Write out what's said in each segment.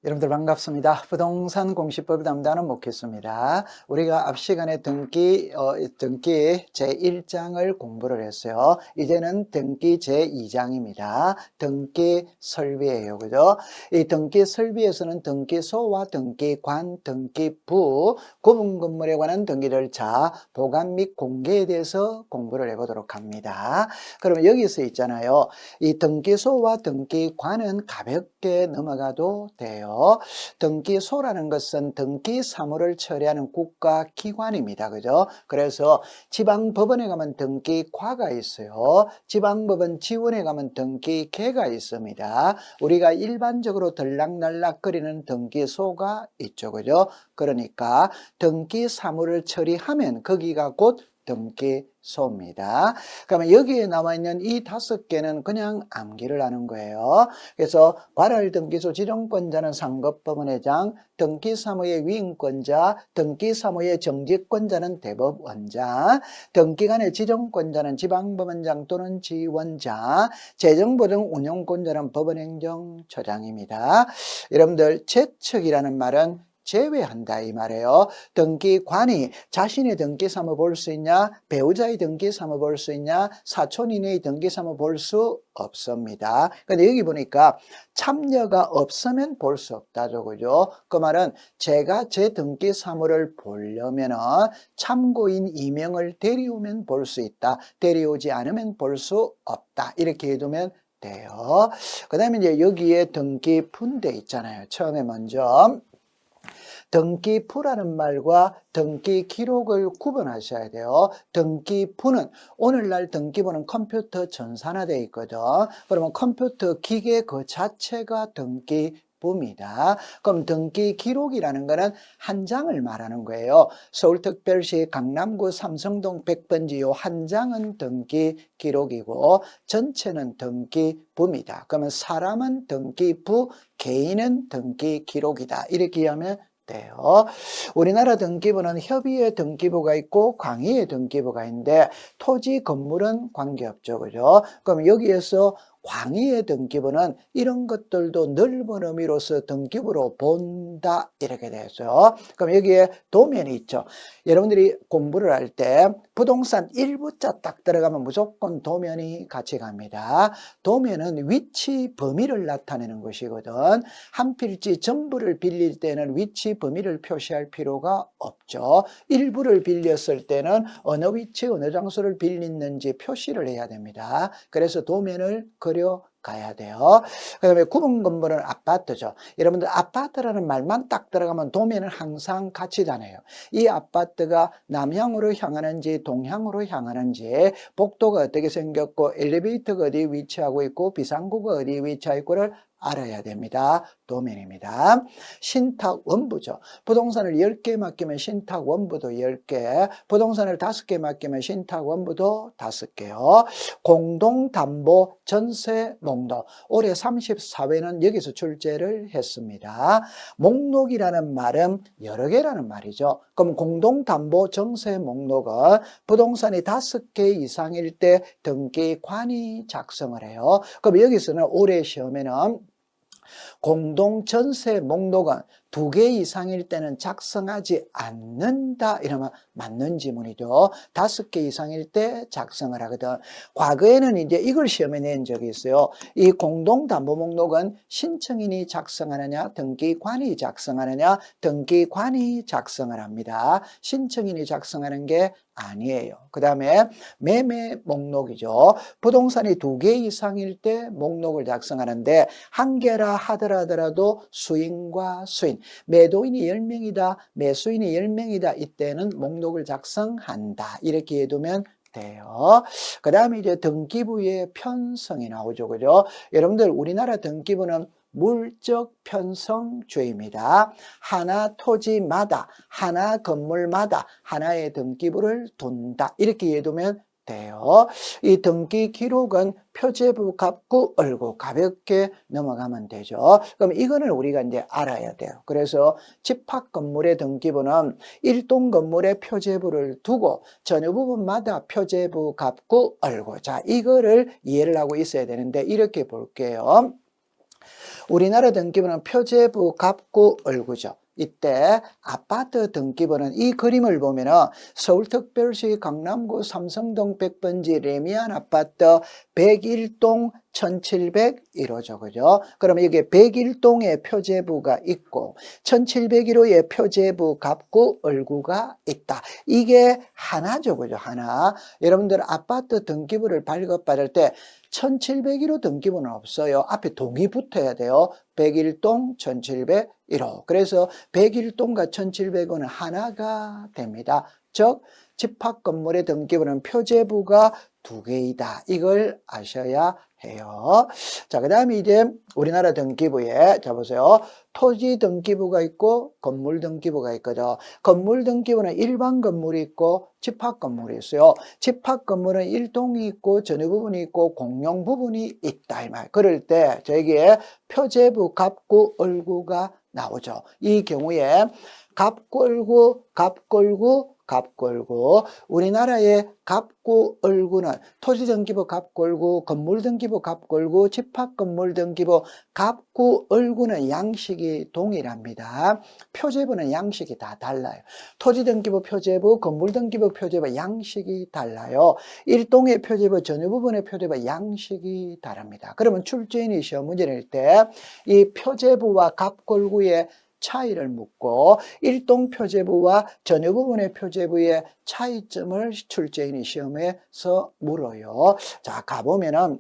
여러분들 반갑습니다. 부동산 공시법을 담당하는 목회수입니다. 우리가 앞 시간에 등기 제1장을 공부를 했어요. 이제는 등기 제2장입니다. 등기 설비예요. 그죠? 이 등기 설비에서는 등기소와 등기관, 등기부, 구분 건물에 관한 등기 절차, 보관 및 공개에 대해서 공부를 해보도록 합니다. 그러면 여기서 있잖아요. 이 등기소와 등기관은 가볍게 넘어가도 돼요. 등기소라는 것은 등기 사무를 처리하는 국가기관입니다. 그죠? 그래서 지방법원에 가면 등기과가 있어요. 지방법원 지원에 가면 등기계가 있습니다. 우리가 일반적으로 들락날락거리는 등기소가 있죠. 그죠? 그러니까 등기 사무를 처리하면 거기가 곧 등기소입니다. 그러면 여기에 나와 있는 이 5개는 그냥 암기를 하는 거예요. 그래서 관할등기소 지정권자는 상급법원회장, 등기사무의 위임권자, 등기사무의 정직권자는 대법원장, 등기관의 지정권자는 지방법원장 또는 지원장, 재정보증 운영권자는 법원행정처장입니다. 여러분들 제척이라는 말은 제외한다 이 말이에요. 등기관이 자신의 등기사무 볼 수 있냐, 배우자의 등기사무 볼 수 있냐, 사촌인의 등기사무 볼 수 없습니다. 근데 여기 보니까 참여가 없으면 볼 수 없다죠. 그죠? 그 말은 제가 제 등기사무를 보려면은 참고인 2명을 데려오면 볼 수 있다. 데려오지 않으면 볼 수 없다. 이렇게 해두면 돼요. 그 다음에 이제 여기에 등기부인데 있잖아요. 처음에 먼저 등기부라는 말과 등기 기록을 구분하셔야 돼요. 등기부는 오늘날 등기부는 컴퓨터 전산화되어 있거든. 그러면 컴퓨터 기계 그 자체가 등기부입니다. 그럼 등기 기록이라는 거는 한 장을 말하는 거예요. 서울특별시 강남구 삼성동 100번지 요 한 장은 등기 기록이고 전체는 등기부입니다. 그러면 사람은 등기부, 개인은 등기 기록이다. 이렇게 하면 돼요. 우리나라 등기부는 협의회 등기부가 있고 광의회 등기부가 있는데 토지 건물은 관계없죠. 그죠? 그럼 여기에서 광의회 등기부는 이런 것들도 넓은 의미로서 등기부로 본다 이렇게 되죠. 그럼 여기에 도면이 있죠. 여러분들이 공부를 할 때 부동산 일부자 딱 들어가면 무조건 도면이 같이 갑니다. 도면은 위치 범위를 나타내는 것이거든. 한 필지 전부를 빌릴 때는 위치 범위를 표시할 필요가 없죠. 일부를 빌렸을 때는 어느 위치 어느 장소를 빌렸는지 표시를 해야 됩니다. 그래서 도면을 그려 가야 돼요. 그 다음에 구분 건물은 아파트죠. 여러분들 아파트라는 말만 딱 들어가면 도면은 항상 같이 다녀요. 이 아파트가 남향으로 향하는지 동향으로 향하는지 복도가 어떻게 생겼고 엘리베이터가 어디 위치하고 있고 비상구가 어디 위치하고 있고를 알아야 됩니다. 도면입니다. 신탁 원부죠. 부동산을 10개 맡기면 신탁 원부도 10개, 부동산을 5개 맡기면 신탁 원부도 5개요. 공동담보 전세 목록, 올해 34회는 여기서 출제를 했습니다. 목록이라는 말은 여러 개라는 말이죠. 그럼 공동담보 전세 목록은 부동산이 5개 이상일 때 등기관이 작성을 해요. 그럼 여기서는 올해 시험에는 공동전세 목록은 2개 이상일 때는 작성하지 않는다 이러면 맞는 지문이죠. 5개 이상일 때 작성을 하거든. 과거에는 이제 이걸 시험에 낸 적이 있어요. 이 공동담보 목록은 신청인이 작성하느냐 등기관이 작성하느냐, 등기관이 작성을 합니다. 신청인이 작성하는 게 아니에요. 그 다음에 매매 목록이죠. 부동산이 2개 이상일 때 목록을 작성하는데 1개라 하더라도 수인과 수인, 매도인이 10명이다 매수인이 10명이다 이때는 목록을 작성한다 이렇게 해두면 돼요. 그 다음에 이제 등기부의 편성이 나오죠. 그죠? 여러분들 우리나라 등기부는 물적 편성주의입니다. 하나 토지마다, 하나 건물마다 하나의 등기부를 둔다. 이렇게 해두면 돼요. 이 등기 기록은 표제부 갑구 얼구 가볍게 넘어가면 되죠. 그럼 이거는 우리가 이제 알아야 돼요. 그래서 집합 건물의 등기부는 일동 건물에 표제부를 두고 전유 부분마다 표제부 갑구 얼구. 자, 이거를 이해를 하고 있어야 되는데 이렇게 볼게요. 우리나라 등기부는 표제부, 갑구, 을구죠. 이때 아파트 등기부는 이 그림을 보면은 서울특별시 강남구 삼성동 100번지 레미안 아파트 101동 1701호죠. 그죠? 그러면 여기에 101동에 표제부가 있고 1701호에 표제부, 갑구, 을구가 있다. 이게 하나죠. 그죠? 하나. 여러분들 아파트 등기부를 발급받을 때 1701호 등기부는 없어요. 앞에 동이 붙어야 돼요. 101동 1701호. 그래서 101동과 1701호는 하나가 됩니다. 즉 집합건물의 등기부는 표제부가 두 개이다. 이걸 아셔야 해요. 자, 그 다음에 이제 우리나라 등기부에 자 보세요. 토지 등기부가 있고 건물 등기부가 있거든. 건물 등기부는 일반 건물이 있고 집합 건물이 있어요. 집합 건물은 일동이 있고 전유 부분이 있고 공용 부분이 있다 이 말. 그럴 때 저기에 표제부, 갑구, 을구가 나오죠. 이 경우에 갑골구, 갑골구, 갑골구. 우리나라의 갑구, 을구는 토지등기부 갑골구, 건물등기부 갑골구, 집합건물등기부 갑구, 을구는 양식이 동일합니다. 표제부는 양식이 다 달라요. 토지등기부 표제부, 건물등기부 표제부 양식이 달라요. 일동의 표제부, 전유 부분의 표제부 양식이 다릅니다. 그러면 출제인이 시험 문제 낼 때 이 표제부와 갑골구의 차이를 묻고 일동 표제부와 전유 부분의 표제부의 차이점을 출제인이 시험에서 물어요. 자, 가보면은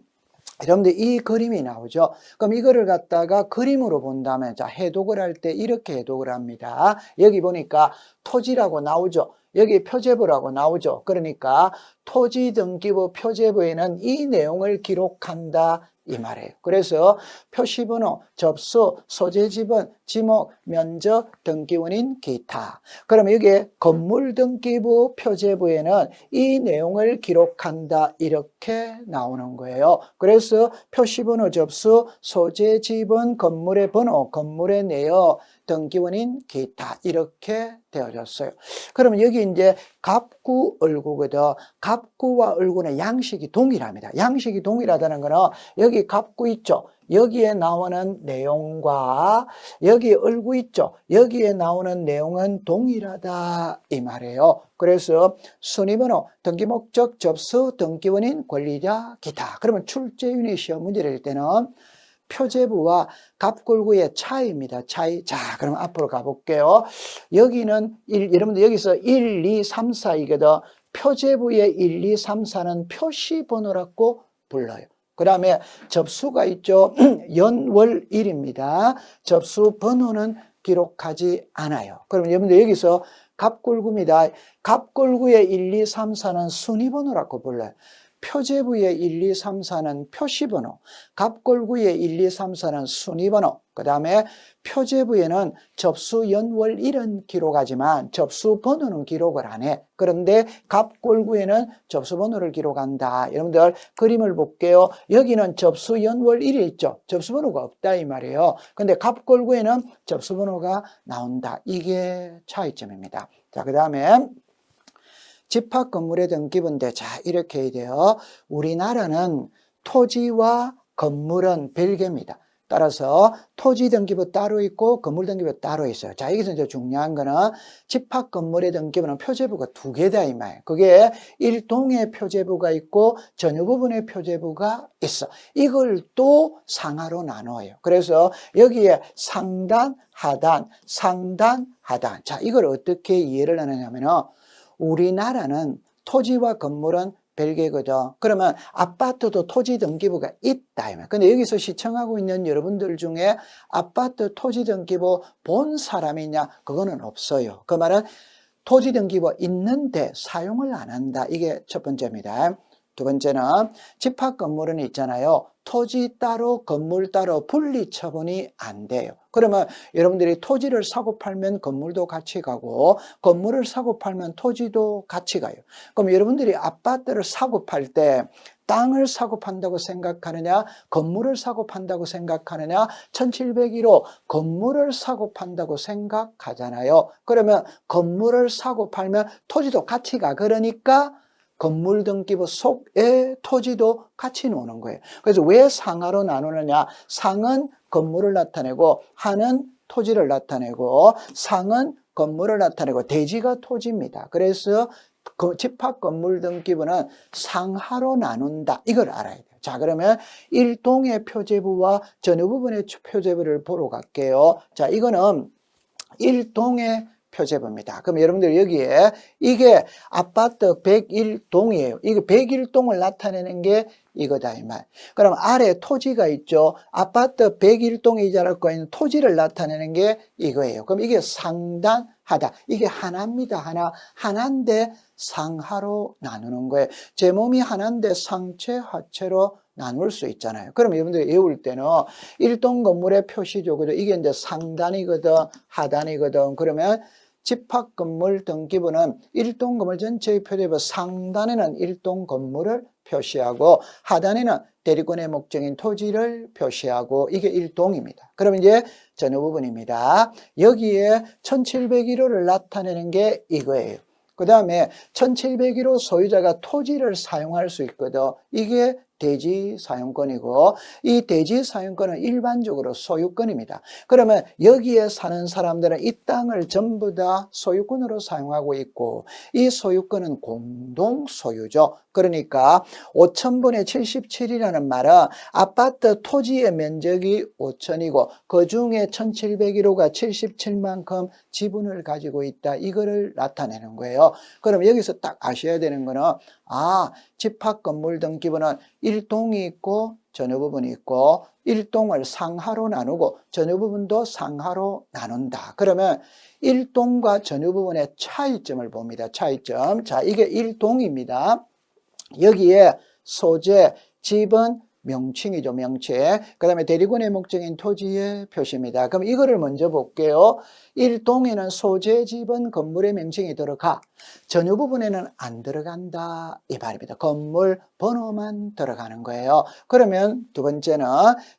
여러분들 이 그림이 나오죠. 그럼 이거를 갖다가 그림으로 본다면 자, 해독을 할 때 이렇게 해독을 합니다. 여기 보니까 토지라고 나오죠. 여기 표제부라고 나오죠. 그러니까 토지등기부 표제부에는 이 내용을 기록한다 이 말이에요. 그래서 표시번호, 접수, 소재지번, 지목, 면적, 등기원인, 기타. 그러면 여기에 건물등기부 표제부에는 이 내용을 기록한다 이렇게 나오는 거예요. 그래서 표시번호, 접수, 소재지번, 건물의 번호, 건물의 내역, 등기원인, 기타 이렇게 되어졌어요. 그러면 여기 이제 갑구, 을구거든. 갑구와 을구는 양식이 동일합니다. 양식이 동일하다는 거는 여기 갑구 있죠. 여기에 나오는 내용과 여기 을구 있죠. 여기에 나오는 내용은 동일하다 이 말이에요. 그래서 순위번호, 등기목적, 접수, 등기원인, 권리자, 기타. 그러면 출제윤이 시험 문제를 낼 때는 표제부와 갑골구의 차이입니다. 차이. 자, 그럼 앞으로 가볼게요. 여기는 여러분들 여기서 1, 2, 3, 4이거든. 표제부의 1, 2, 3, 4는 표시번호라고 불러요. 그 다음에 접수가 있죠. 연월일입니다. 접수 번호는 기록하지 않아요. 그럼 여러분들 여기서 갑골구입니다. 갑골구의 1, 2, 3, 4는 순위번호라고 불러요. 표제부의 1, 2, 3, 4는 표시번호, 갑골구의 1, 2, 3, 4는 순위번호, 그 다음에 표제부에는 접수 연월일은 기록하지만 접수 번호는 기록을 안 해. 그런데 갑골구에는 접수 번호를 기록한다. 여러분들 그림을 볼게요. 여기는 접수 연월일이 있죠. 접수 번호가 없다 이 말이에요. 근데 갑골구에는 접수 번호가 나온다. 이게 차이점입니다. 자, 그 다음에 집합 건물의 등기부인데 자 이렇게 해야 돼요. 우리나라는 토지와 건물은 별개입니다. 따라서 토지 등기부 따로 있고 건물 등기부 따로 있어요. 자 여기서 이제 중요한 거는 집합 건물의 등기부는 표제부가 두 개다 이 말. 그게 일동의 표제부가 있고 전유 부분의 표제부가 있어. 이걸 또 상하로 나눠요. 그래서 여기에 상단, 하단, 상단, 하단. 자 이걸 어떻게 이해를 하느냐면은 우리나라는 토지와 건물은 별개거든. 그러면 아파트도 토지 등기부가 있다. 근데 여기서 시청하고 있는 여러분들 중에 아파트 토지 등기부 본 사람이 있냐? 그거는 없어요. 그 말은 토지 등기부 있는데 사용을 안 한다. 이게 첫 번째입니다. 두 번째는 집합 건물은 있잖아요. 토지 따로 건물 따로 분리 처분이 안 돼요. 그러면 여러분들이 토지를 사고 팔면 건물도 같이 가고 건물을 사고 팔면 토지도 같이 가요. 그럼 여러분들이 아파트를 사고 팔 때 땅을 사고 판다고 생각하느냐 건물을 사고 판다고 생각하느냐 1701호 건물을 사고 판다고 생각하잖아요. 그러면 건물을 사고 팔면 토지도 같이 가. 그러니까 건물 등기부 속에 토지도 같이 노는 거예요. 그래서 왜 상하로 나누느냐? 상은 건물을 나타내고 하는 토지를 나타내고 상은 건물을 나타내고 대지가 토지입니다. 그래서 집합 건물 등기부는 상하로 나눈다. 이걸 알아야 돼요. 자, 그러면 일동의 표제부와 전후 부분의 표제부를 보러 갈게요. 자, 이거는 일동의 표제부입니다. 그럼 여러분들 여기에 이게 아파트 101동이에요. 이거 101동을 나타내는 게 이거다 이 말. 그럼 아래 토지가 있죠. 아파트 101동에 자랄 있는 토지를 나타내는 게 이거예요. 그럼 이게 상단하다. 이게 하나입니다. 하나인데 상하로 나누는 거예요. 제 몸이 하나인데 상체, 하체로 나눌 수 있잖아요. 그럼 여러분들이 외울 때는 일동 건물의 표시죠. 그죠? 이게 이제 상단이거든, 하단이거든. 그러면 집합 건물 등기부는 일동 건물 전체의 표제부 상단에는 일동 건물을 표시하고 하단에는 대리권의 목적인 토지를 표시하고 이게 일동입니다. 그럼 이제 전후 부분입니다. 여기에 1701호를 나타내는 게 이거예요. 그 다음에 1701호 소유자가 토지를 사용할 수 있거든. 이게 대지 사용권이고 이 대지 사용권은 일반적으로 소유권입니다. 그러면 여기에 사는 사람들은 이 땅을 전부 다 소유권으로 사용하고 있고 이 소유권은 공동 소유죠. 그러니까 5000분의 77이라는 말은 아파트 토지의 면적이 5000이고 그 중에 1701호가 77만큼 지분을 가지고 있다. 이거를 나타내는 거예요. 그럼 여기서 딱 아셔야 되는 거는 집합 건물 등기부는 일동이 있고 전후 부분이 있고 일동을 상하로 나누고 전후 부분도 상하로 나눈다. 그러면 일동과 전후 부분의 차이점을 봅니다. 차이점. 자, 이게 일동입니다. 여기에 소재, 집은 명칭이죠. 명칭. 그 다음에 대리권의 목적인 토지의 표시입니다. 그럼 이거를 먼저 볼게요. 일동에는 소재, 집은 건물의 명칭이 들어가 전후 부분에는 안 들어간다 이 말입니다. 건물 번호만 들어가는 거예요. 그러면 두 번째는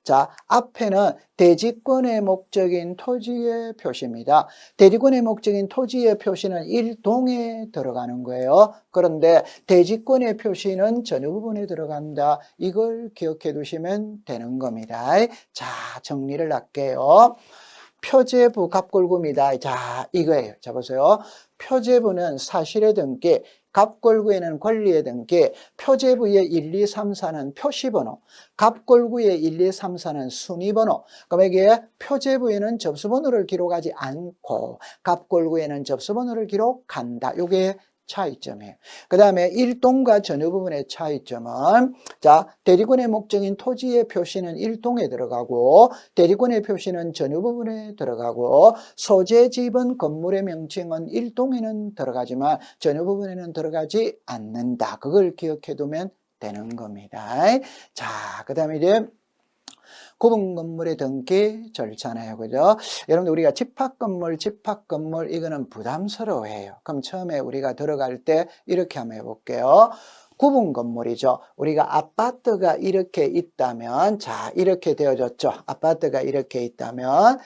자 앞에는 대지권의 목적인 토지의 표시입니다. 대지권의 목적인 토지의 표시는 일동에 들어가는 거예요. 그런데 대지권의 표시는 전후 부분에 들어간다. 이걸 기억해 두시면 되는 겁니다. 자 정리를 할게요. 표제부 갑골구입니다. 자, 이거예요. 자, 보세요. 표제부는 사실의 등기, 갑골구에는 권리의 등기, 표제부의 1, 2, 3, 4는 표시번호, 갑골구의 1, 2, 3, 4는 순위번호. 그럼 이게 표제부에는 접수번호를 기록하지 않고 갑골구에는 접수번호를 기록한다. 이게 차이점이에요. 그 다음에 일동과 전후 부분의 차이점은 자 대리권의 목적인 토지의 표시는 일동에 들어가고 대리권의 표시는 전후 부분에 들어가고 소재 집은 건물의 명칭은 일동에는 들어가지만 전후 부분에는 들어가지 않는다. 그걸 기억해 두면 되는 겁니다. 자, 그 다음에 이제 구분 건물의 등기 절차네요. 그죠? 여러분들 우리가 집합 건물 이거는 부담스러워해요. 그럼 처음에 우리가 들어갈 때 이렇게 한번 해볼게요. 구분 건물이죠. 우리가 아파트가 이렇게 있다면 자 이렇게 되어졌죠. 아파트가 이렇게 있다면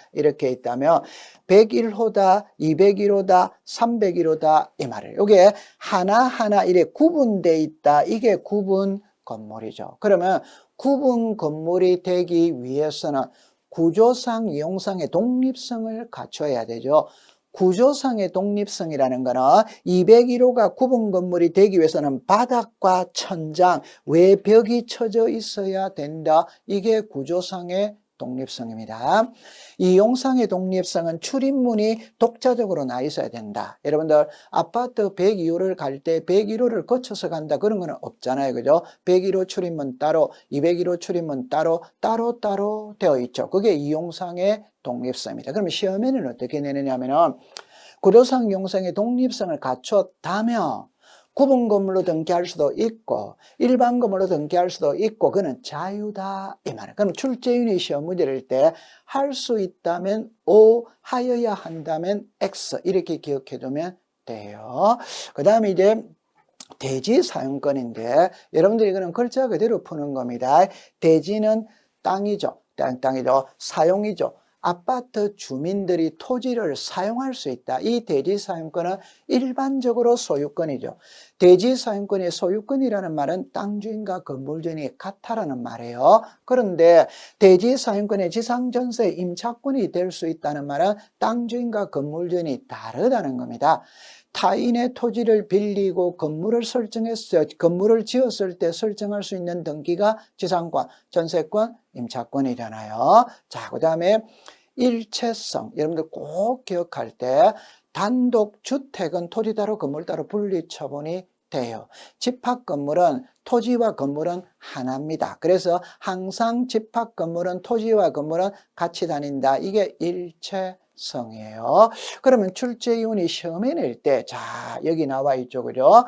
101호다 201호다 301호다 이 말이에요. 이게 하나하나 이래 구분돼 있다. 이게 구분 건물이죠. 그러면 구분 건물이 되기 위해서는 구조상, 이용상의 독립성을 갖춰야 되죠. 구조상의 독립성이라는 거는 201호가 구분 건물이 되기 위해서는 바닥과 천장, 외벽이 쳐져 있어야 된다. 이게 구조상의 독립성입니다. 이용상의 독립성은 출입문이 독자적으로 나 있어야 된다. 여러분들 아파트 102호를 갈 때 101호를 거쳐서 간다 그런 거는 없잖아요. 그죠? 101호 출입문 따로 201호 출입문 따로 되어 있죠. 그게 이용상의 독립성입니다. 그러면 시험에는 어떻게 내느냐면은 구조상 이용상의 독립성을 갖췄다면 구분 건물로 등기할 수도 있고 일반 건물로 등기할 수도 있고 그는 자유다 이 말이에요. 그럼 출제인이 시험 문제를 때 할 수 있다면 O, 하여야 한다면 X 이렇게 기억해 두면 돼요. 그 다음에 이제 대지 사용권인데 여러분들이 이거는 글자 그대로 푸는 겁니다. 대지는 땅이죠. 땅이죠. 사용이죠. 아파트 주민들이 토지를 사용할 수 있다. 이 대지 사용권은 일반적으로 소유권이죠. 대지 사용권의 소유권이라는 말은 땅 주인과 건물 주인이 같다라는 말이에요. 그런데 대지 사용권의 지상전세 임차권이 될 수 있다는 말은 땅 주인과 건물 주인이 다르다는 겁니다. 타인의 토지를 빌리고 건물을 지었을 때 설정할 수 있는 등기가 지상권, 전세권, 임차권이잖아요. 자, 그 다음에 일체성. 여러분들 꼭 기억할 때 단독주택은 토지 따로 건물 따로 분리처분이 돼요. 집합건물은 토지와 건물은 하나입니다. 그래서 항상 집합건물은 토지와 건물은 같이 다닌다. 이게 일체성이에요. 그러면 출제위원이 시험에 낼 때, 자, 여기 나와 있죠. 그죠?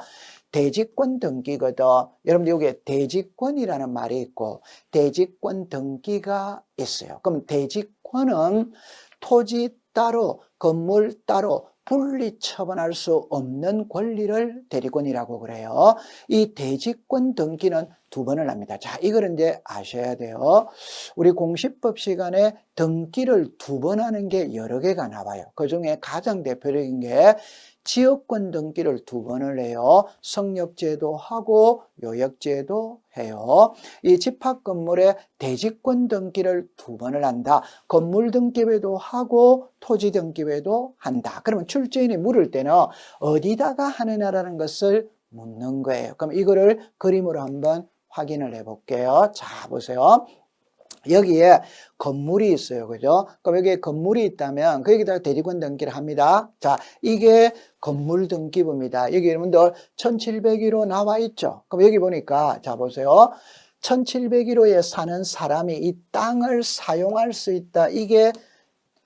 대지권 등기거든. 여러분들 여기에 대지권이라는 말이 있고 대지권 등기가 있어요. 그럼 대지권은 토지 따로 건물 따로 분리 처분할 수 없는 권리를 대리권이라고 그래요. 이 대지권 등기는 두 번을 합니다. 자, 이걸 이제 아셔야 돼요. 우리 공시법 시간에 등기를 두 번 하는 게 여러 개가 나와요. 그 중에 가장 대표적인 게 지역권 등기를 두 번을 해요. 성역제도 하고 요역제도 해요. 이 집합건물의 대지권 등기를 두 번을 한다. 건물 등기회도 하고 토지 등기회도 한다. 그러면 출제인이 물을 때는 어디다가 하느냐라는 것을 묻는 거예요. 그럼 이거를 그림으로 한번 확인을 해 볼게요. 자, 보세요. 여기에 건물이 있어요. 그죠? 그럼 여기에 건물이 있다면 거기다가 대리권 등기를 합니다. 자, 이게 건물 등기부입니다. 여기 여러분들 1701호 나와 있죠? 그럼 여기 보니까 자, 보세요. 1701호에 사는 사람이 이 땅을 사용할 수 있다. 이게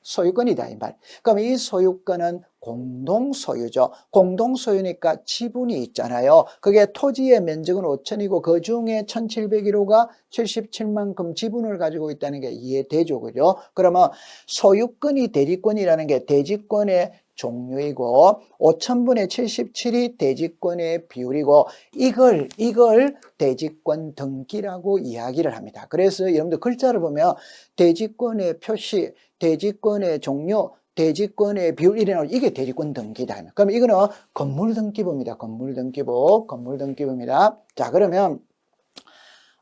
소유권이다 이 말. 그럼 이 소유권은 공동소유죠. 공동소유니까 지분이 있잖아요. 그게 토지의 면적은 5천이고 그 중에 1701호가 77만큼 지분을 가지고 있다는 게 이해되죠. 그죠? 그러면 소유권이 대지권이라는 게 대지권의 종류이고 5천분의 77이 대지권의 비율이고 이걸 대지권 등기라고 이야기를 합니다. 그래서 여러분들 글자를 보면 대지권의 표시, 대지권의 종류, 대지권의 비율 이래놓은 이게 대지권 등기다. 그럼 이거는 건물 등기부입니다. 건물 등기부입니다. 자, 그러면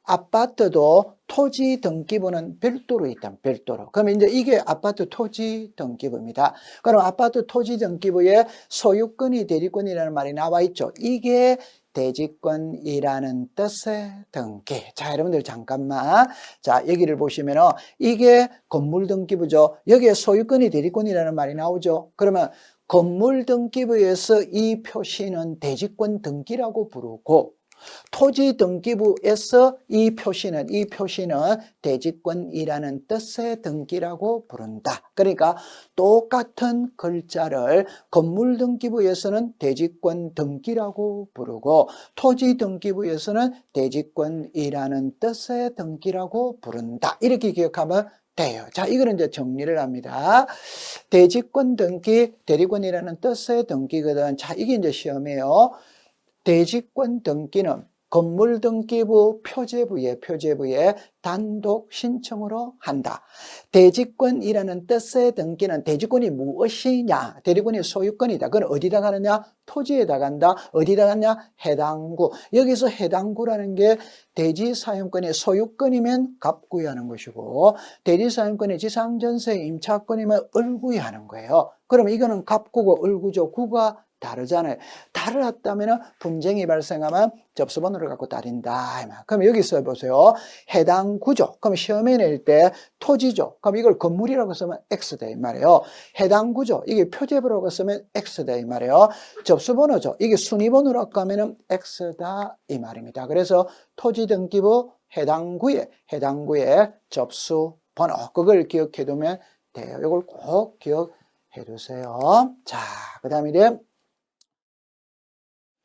아파트도 토지 등기부는 별도로 있다. 별도로. 그러면 이제 이게 아파트 토지 등기부입니다. 그럼 아파트 토지 등기부에 소유권이 대리권이라는 말이 나와 있죠. 이게 대지권이라는 뜻의 등기. 자, 여러분들 잠깐만. 자, 여기를 보시면은 이게 건물 등기부죠. 여기에 소유권이 대리권이라는 말이 나오죠. 그러면 건물 등기부에서 이 표시는 대지권 등기라고 부르고 토지 등기부에서 이 표시는 대지권이라는 뜻의 등기라고 부른다. 그러니까 똑같은 글자를 건물 등기부에서는 대지권 등기라고 부르고 토지 등기부에서는 대지권이라는 뜻의 등기라고 부른다. 이렇게 기억하면 돼요. 자, 이거는 이제 정리를 합니다. 대지권 등기, 대리권이라는 뜻의 등기거든. 자, 이게 이제 시험이에요. 대지권 등기는 건물 등기부 표제부에 단독 신청으로 한다. 대지권이라는 뜻의 등기는 대지권이 무엇이냐? 대리권이 소유권이다. 그건 어디다 가느냐? 토지에다 간다. 어디다 가냐? 해당구. 여기서 해당구라는 게 대지사용권의 소유권이면 갑구이하는 것이고 대지사용권의 지상전세 임차권이면 을구이하는 거예요. 그러면 이거는 갑구고 을구죠. 구가 다르잖아요. 다르다면 분쟁이 발생하면 접수번호를 갖고 따른다. 그럼 여기서 보세요. 해당 구조. 그럼 시험에 낼 때 토지죠. 그럼 이걸 건물이라고 쓰면 X다 이 말이에요. 해당 구조. 이게 표제부라고 쓰면 X다 이 말이에요. 접수번호죠. 이게 순위번호라고 하면은 X다 이 말입니다. 그래서 토지 등기부 해당 구에 접수번호. 그걸 기억해 두면 돼요. 이걸 꼭 기억해 두세요. 자, 그 다음에 이제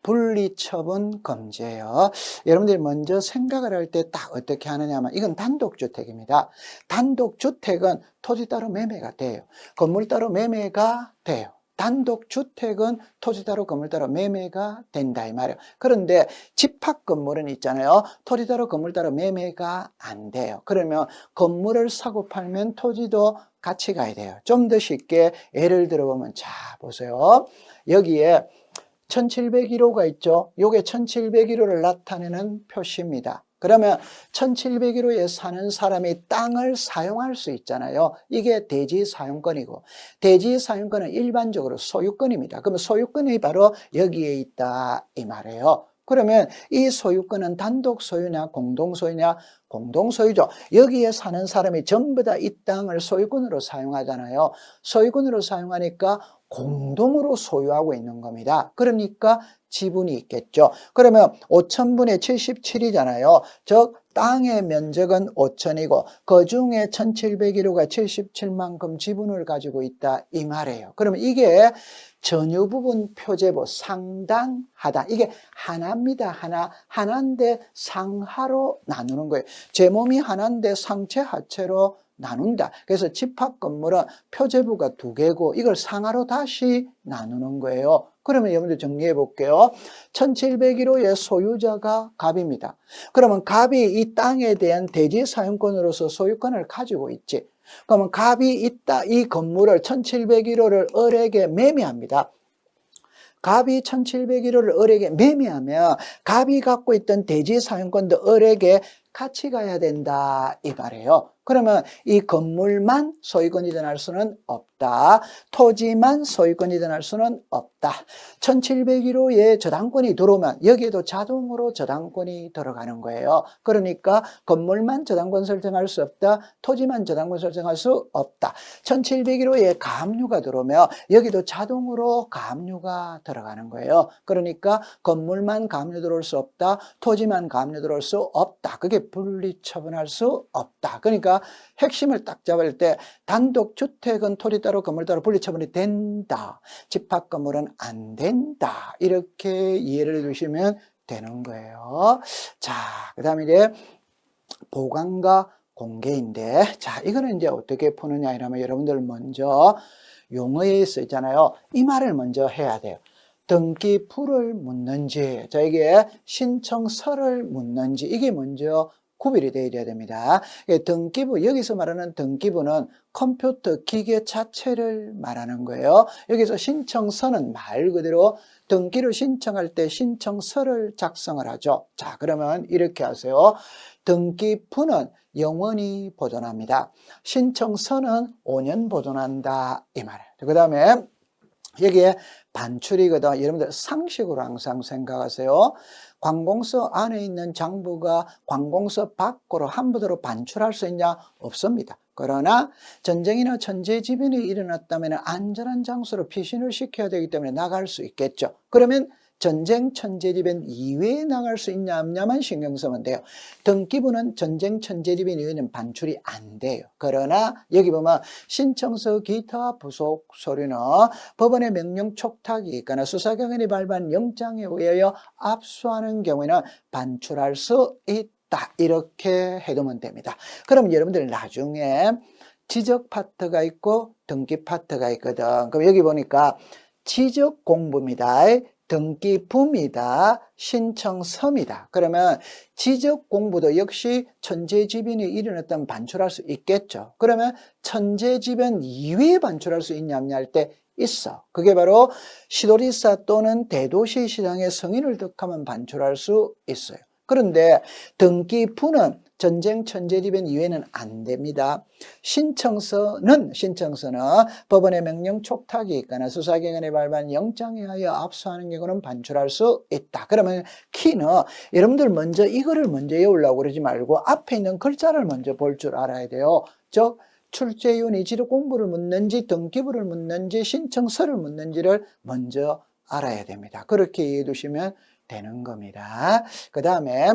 분리처분 금지예요. 여러분들이 먼저 생각을 할 때 딱 어떻게 하느냐면 이건 단독주택입니다. 단독주택은 토지 따로 매매가 돼요. 건물 따로 매매가 돼요. 단독주택은 토지 따로 건물 따로 매매가 된다 이 말이에요. 그런데 집합 건물은 있잖아요. 토지 따로 건물 따로 매매가 안 돼요. 그러면 건물을 사고 팔면 토지도 같이 가야 돼요. 좀 더 쉽게 예를 들어보면 자 보세요. 여기에 1701호가 있죠. 요게 1701호를 나타내는 표시입니다. 그러면 1701호에 사는 사람이 땅을 사용할 수 있잖아요. 이게 대지 사용권이고, 대지 사용권은 일반적으로 소유권입니다. 그러면 소유권이 바로 여기에 있다 이 말이에요. 그러면 이 소유권은 단독 소유냐 공동 소유냐? 공동 소유죠. 여기에 사는 사람이 전부 다 이 땅을 소유권으로 사용하잖아요. 소유권으로 사용하니까 공동으로 소유하고 있는 겁니다. 그러니까 지분이 있겠죠. 그러면 5,000분의 77이잖아요. 즉 땅의 면적은 5,000이고 그 중에 1,701호가 77만큼 지분을 가지고 있다 이 말이에요. 그러면 이게 전유 부분 표제보 상당하다. 이게 하나입니다. 하나인데 상하로 나누는 거예요. 제 몸이 하나인데 상체 하체로 나눈다. 그래서 집합 건물은 표제부가 2개고 이걸 상하로 다시 나누는 거예요. 그러면 여러분들 정리해 볼게요. 1701호의 소유자가 갑입니다. 그러면 갑이 이 땅에 대한 대지 사용권으로서 소유권을 가지고 있지. 그러면 갑이 있다. 이 건물을 1701호를 을에게 매매합니다. 갑이 1701호를 을에게 매매하면 갑이 갖고 있던 대지 사용권도 을에게 같이 가야 된다 이 말이에요. 그러면 이 건물만 소유권이 변할 수는 없다. 토지만 소유권이 변할 수는 없다. 1701호에 저당권이 들어오면 여기에도 자동으로 저당권이 들어가는 거예요. 그러니까 건물만 저당권 설정할 수 없다. 토지만 저당권 설정할 수 없다. 1701호에 가압류가 들어오면 여기도 자동으로 가압류가 들어가는 거예요. 그러니까 건물만 가압류 들어올 수 없다. 토지만 가압류 들어올 수 없다. 그게 분리처분할 수 없다. 그러니까 핵심을 딱 잡을 때 단독주택은 토지 따로 건물 따로 분리처분이 된다. 집합건물은 안 된다. 이렇게 이해를 해주시면 되는 거예요. 자, 그 다음에 이제 보관과 공개인데, 자, 이거는 이제 어떻게 푸느냐 이러면 여러분들 먼저 용어에 써 있잖아요. 이 말을 먼저 해야 돼요. 등기부를 묻는지, 저에게 신청서를 묻는지, 이게 먼저 구별이 되어야 됩니다. 등기부, 여기서 말하는 등기부는 컴퓨터 기계 자체를 말하는 거예요. 여기서 신청서는 말 그대로 등기를 신청할 때 신청서를 작성을 하죠. 자, 그러면 이렇게 하세요. 등기부는 영원히 보존합니다. 신청서는 5년 보존한다 이 말이에요. 그 다음에 여기에 반출이거든. 여러분들 상식으로 항상 생각하세요. 관공서 안에 있는 장부가 관공서 밖으로 함부로 반출할 수 있냐? 없습니다. 그러나 전쟁이나 천재지변이 일어났다면 안전한 장소로 피신을 시켜야 되기 때문에 나갈 수 있겠죠. 그러면 전쟁, 천재지변 이외에 나갈 수 있냐 없냐만 신경 쓰면 돼요. 등기부는 전쟁, 천재지변 이외에는 반출이 안 돼요. 그러나 여기 보면 신청서 기타 부속 서류는 법원의 명령 촉탁이 있거나 수사기관이 발부한 영장에 의하여 압수하는 경우에는 반출할 수 있다. 이렇게 해두면 됩니다. 그럼 여러분들 나중에 지적 파트가 있고 등기 파트가 있거든. 그럼 여기 보니까 지적 공부입니다. 등기부입니다. 신청서입니다. 그러면 지적 공부도 역시 천재지변이 일어났다면 반출할 수 있겠죠. 그러면 천재지변 이외에 반출할 수 있냐 없냐 할 때 있어. 그게 바로 시도리사 또는 대도시 시장의 승인을 득하면 반출할 수 있어요. 그런데 등기부는 전쟁, 천재지변 이외에는 안 됩니다. 신청서는 법원의 명령 촉탁이 있거나 수사기관에 발부한 영장에 하여 압수하는 경우는 반출할 수 있다. 그러면 키는 여러분들 먼저 이거를 먼저 외우려고 그러지 말고 앞에 있는 글자를 먼저 볼 줄 알아야 돼요. 즉 출제위원이 지적 공부를 묻는지 등기부를 묻는지 신청서를 묻는지를 먼저 알아야 됩니다. 그렇게 이해해 두시면 되는 겁니다. 그 다음에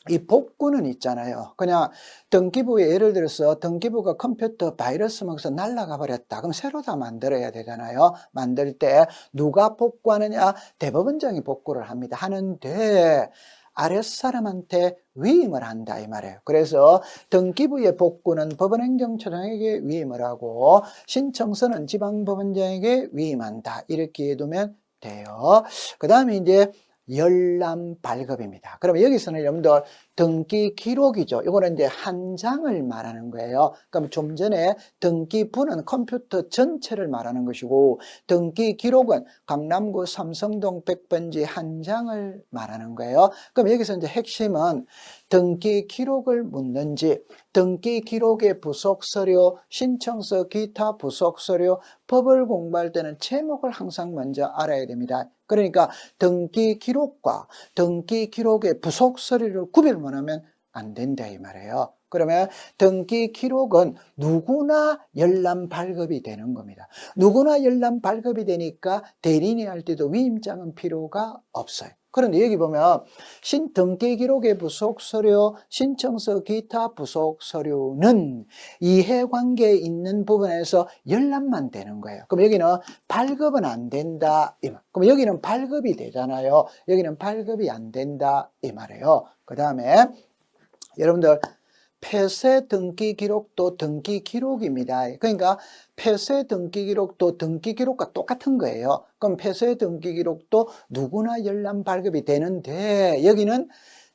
이 복구는 있잖아요. 그냥 등기부에 예를 들어서 등기부가 컴퓨터 바이러스 먹어서 날아가 버렸다. 그럼 새로 다 만들어야 되잖아요. 만들 때 누가 복구하느냐? 대법원장이 복구를 합니다. 하는데 아랫사람한테 위임을 한다 이 말이에요. 그래서 등기부의 복구는 법원행정처장에게 위임을 하고 신청서는 지방법원장에게 위임한다. 이렇게 해두면 돼요. 그 다음에 이제 열람 발급입니다. 그러면 여기서는 여러분들 등기 기록이죠. 이거는 이제 한 장을 말하는 거예요. 그럼 좀 전에 등기부는 컴퓨터 전체를 말하는 것이고 등기 기록은 강남구 삼성동 100번지 한 장을 말하는 거예요. 그럼 여기서 이제 핵심은 등기 기록을 묻는지, 등기 기록의 부속 서류, 신청서, 기타 부속 서류, 법을 공부할 때는 제목을 항상 먼저 알아야 됩니다. 그러니까 등기 기록과 등기 기록의 부속 서류를 구별만 하면 안 된다 이 말이에요. 그러면 등기 기록은 누구나 열람 발급이 되는 겁니다. 누구나 열람 발급이 되니까 대리인이 할 때도 위임장은 필요가 없어요. 그런데 여기 보면 등기 기록의 부속 서류, 신청서, 기타 부속 서류는 이해관계에 있는 부분에서 열람만 되는 거예요. 그럼 여기는 발급은 안 된다 이 말. 그럼 여기는 발급이 되잖아요. 여기는 발급이 안 된다 이 말이에요. 그 다음에 여러분들 폐쇄 등기 기록도 등기 기록입니다. 그러니까 폐쇄 등기 기록도 등기 기록과 똑같은 거예요. 그럼 폐쇄 등기 기록도 누구나 열람 발급이 되는데 여기는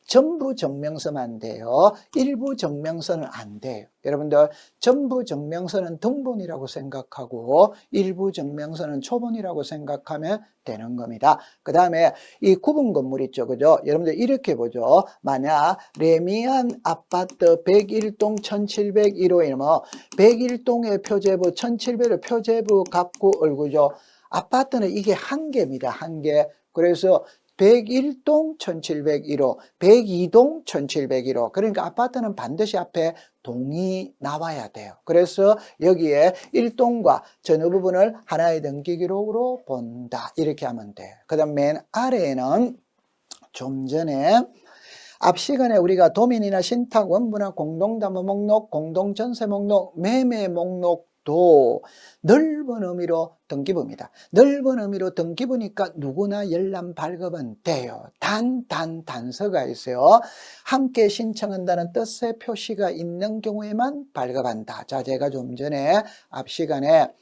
전부 증명서만 돼요. 일부 증명서는 안 돼요. 여러분들 전부 증명서는 등본이라고 생각하고 일부 증명서는 초본이라고 생각하면 되는 겁니다. 그 다음에 이 구분 건물 있죠. 그죠? 여러분들 이렇게 보죠. 만약 레미안 아파트 101동 1701호 이러면 101동의 표제부 1701호 표제부 갖고 얼구죠. 아파트는 이게 한 개입니다. 한 개. 그래서 101동 1701호, 102동 1701호. 그러니까 아파트는 반드시 앞에 동이 나와야 돼요. 그래서 여기에 1동과 전후 부분을 하나의 등기 기록으로 본다. 이렇게 하면 돼요. 그 다음 맨 아래에는 좀 전에 앞 시간에 우리가 도면이나 신탁 원부나 공동담보 목록, 공동전세 목록, 매매 목록도 넓은 의미로 등기부입니다. 넓은 의미로 등기부니까 누구나 열람 발급은 돼요. 단서가 있어요. 함께 신청한다는 뜻의 표시가 있는 경우에만 발급한다. 자, 제가 좀 전에 앞 시간에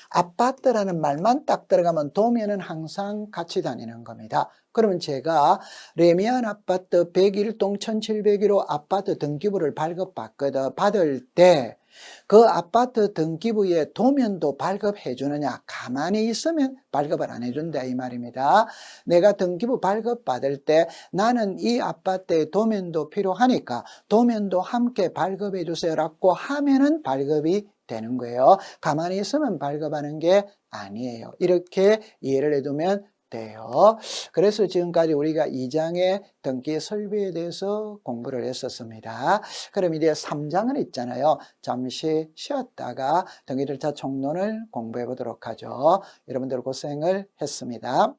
아파트라는 말만 딱 들어가면 도면은 항상 같이 다니는 겁니다. 그러면 제가 레미안 아파트 101동 1701호 아파트 등기부를 받을 때 그 아파트 등기부에 도면도 발급해 주느냐? 가만히 있으면 발급을 안 해준다 이 말입니다. 내가 등기부 발급 받을 때 나는 이 아파트의 도면도 필요하니까 도면도 함께 발급해 주세요라고 하면은 발급이 되는 거예요. 가만히 있으면 발급하는 게 아니에요. 이렇게 이해를 해두면 돼요. 그래서 지금까지 우리가 2장의 등기 설비에 대해서 공부를 했었습니다. 그럼 이제 3장은 있잖아요. 잠시 쉬었다가 등기절차 총론을 공부해 보도록 하죠. 여러분들 고생을 했습니다.